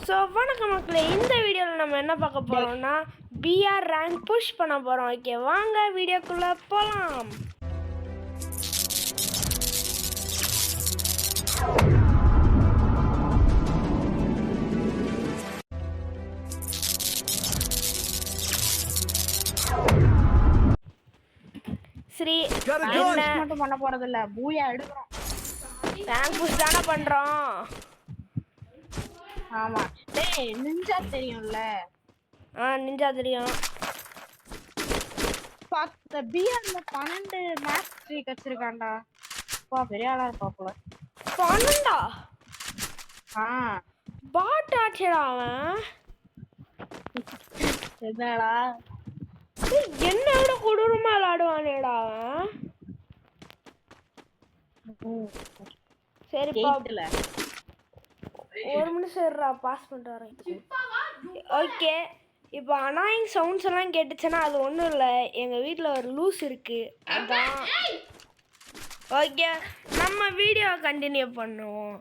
So வணக்கம் மக்களே, இந்த வீடியோவில் நம்ம என்ன பார்க்க போகிறோம்னா பிஆர் ரேங்க் புஷ் பண்ண போகிறோம். ஓகே, வாங்க வீடியோக்குள்ளே போகலாம். சரி, மட்டும் பண்ண போறதில்ல, பூயா எடுக்கிறோம். ரேங்க் புஷ் தானே பண்ணுறோம். ஆமா, டேய் நிஞ்சா தெரியும்ல? நிஞ்சா தெரியும். பார்த்த பிஆர்ல 12 மேட்ச் ஸ்ட்ரீக் வச்சிருக்கான்டா. பா பெரிய ஆளா இருப்பா போல. 12? பாட் ஆச்சடா அவன். என்னடா என்ன விட கொடூரமா விளையாடுவானேடா அவன். சரிப்பா, ஒரு நிமிஷம் இருடா, பாஸ் பண்ணிட்டு வரேன். ஓகே, இப்போ அனாயிங் சவுண்ட்ஸ் எல்லாம் கேட்டுச்சுன்னா அது ஒன்றும் இல்லை, எங்கள் வீட்டில் ஒரு லூஸ் இருக்கு, அதான். ஓகே, நம்ம வீடியோ கண்டினியூ பண்ணுவோம்.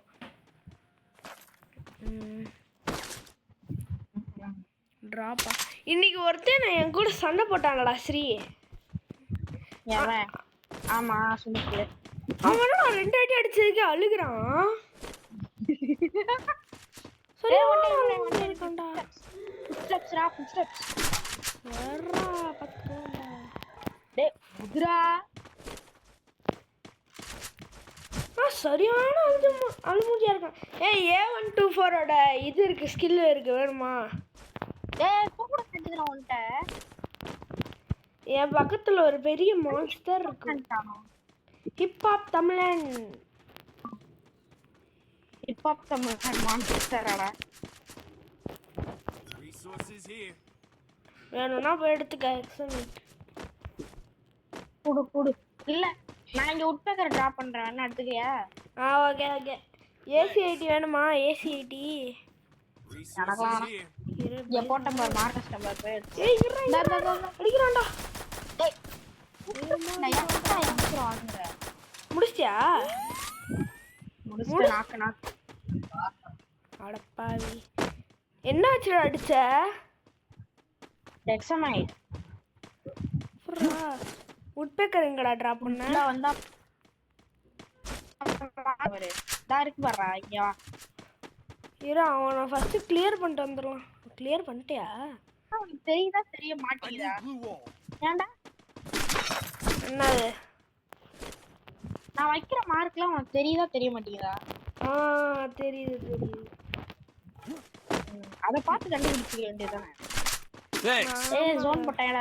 ட்ராப்பா இன்னைக்கு ஒருத்தன் என் கூட சண்டை போட்டானடா ஸ்ரீ. ஆமா சுமிக்கு அவனா 2 அடி அடிச்சதுக்கு அழுகுறான். சரியான அழுமூஞ்சியா இருக்கான். A124ஓட இது இருக்கு, ஸ்கில் இருக்கு, வேணுமா? என் பக்கத்துல ஒரு பெரிய மான்ஸ்டர் இருக்கு. ஹிப்ஹாப் தமிழன். வேணும்னா போய் எடுத்துக்க. குடு இல்ல, நான் இங்க உட்பேக்கர் டிராப் பண்றேன், என்ன எடுத்துக்கியா? Okay okay. AC80 வேணுமா? AC80 இங்க போட்ட பாரு, மார்க்கஸ் நம்பர் போய் அடிக்கிறான்டா. முடிச்சியா? அடப்பாவி, என்ன ஆச்சுடா அடிச்ச? எக்ஸமைட் உட்பேக்கர் எங்கடா டிராப் பண்ண? வந்தா பாரு, டா இருக்கு பாறா இங்க வா. இரு, அவனை ஃபர்ஸ்ட் கிளியர் பண்ணிட்டு வந்துறலாம். கிளியர் பண்ணிட்டியா? உனக்கு தெரியுதா தெரிய மாட்டேங்குதா? ஏன்டா என்னது? நான் வைக்கிற மார்க்லாம் உனக்கு தெரியுதா தெரிய மாட்டேங்குதா? தெரியுது. அத பார்த்து கண்டுபிடிச்சிக்க வேண்டியதுதானே. ஜோன் போட்டேடா.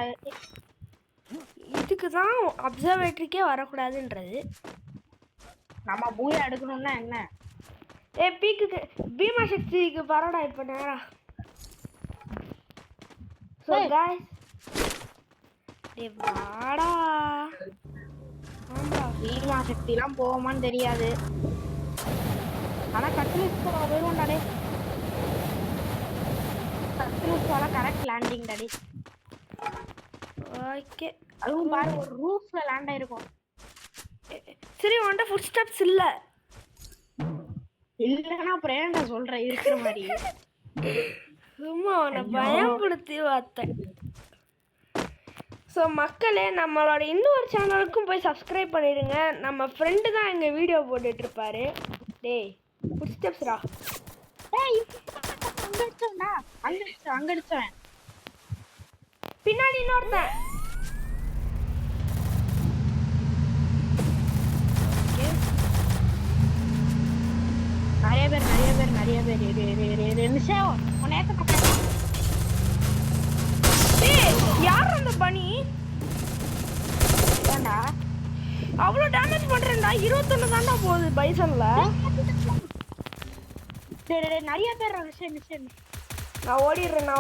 இதுக்கு தான் அப்சர்வேட்டரிக்கே வரக்கூடாதுன்றது. நம்ம பூயா எடுக்கணும்னா என்ன? பீக்குக்கு பீமா சக்திக்கு பரடா இப்ப நேரா. சோ गाइस, வாடா. பீமா சக்திலாம் போவோமான்னு தெரியாது, ஆனா கட்லிஸ் வருவோம்டா. டே கட்லிஸ் வர கரெக்ட் லேண்டிங் டாடி. ஓகே, அதுவும் பாரு ஒரு ரூஃப்ல லேண்ட் ஆயிருக்கும். சரி, உன்கிட்ட ஃபுட் ஸ்டெப்ஸ் இல்லன்னா அப்புறம் ஏன்டா சொல்ற இருக்கிற மாதிரி? சும்மா உன்னை பயப்படுத்தி பார்த்தேன். ஸோ மக்களே, நம்மளோட இன்னொரு சேனலுக்கும் போய் சப்ஸ்கிரைப் பண்ணிடுங்க. நம்ம ஃப்ரெண்டு தான் எங்கள் வீடியோ போட்டுட்டு இருப்பாரு. டேய் ஃபுட் ஸ்டெப்ஸ்ரா. அங்க அடிச்சவன் பின்னாடி இன்னொருத்தன். நிறைய பேர் நிஷாவோ உன்னை யார் அந்த பனி? ஏண்டா அவ்வளோ டேமேஜ் பண்றேன்டா. 21 தான்டா போகுது பைசன்ல. நிறைய பேர் நிஷன். நான் ஓடிடுறேன்.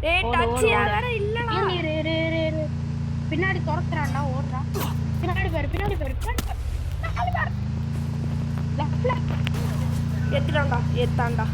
டேய் டச்சியா வேற இல்லடா. பின்னாடி துரத்துறான்டா, ஓடுறா. பின்னாடி பேரு ஏத்தான்டா.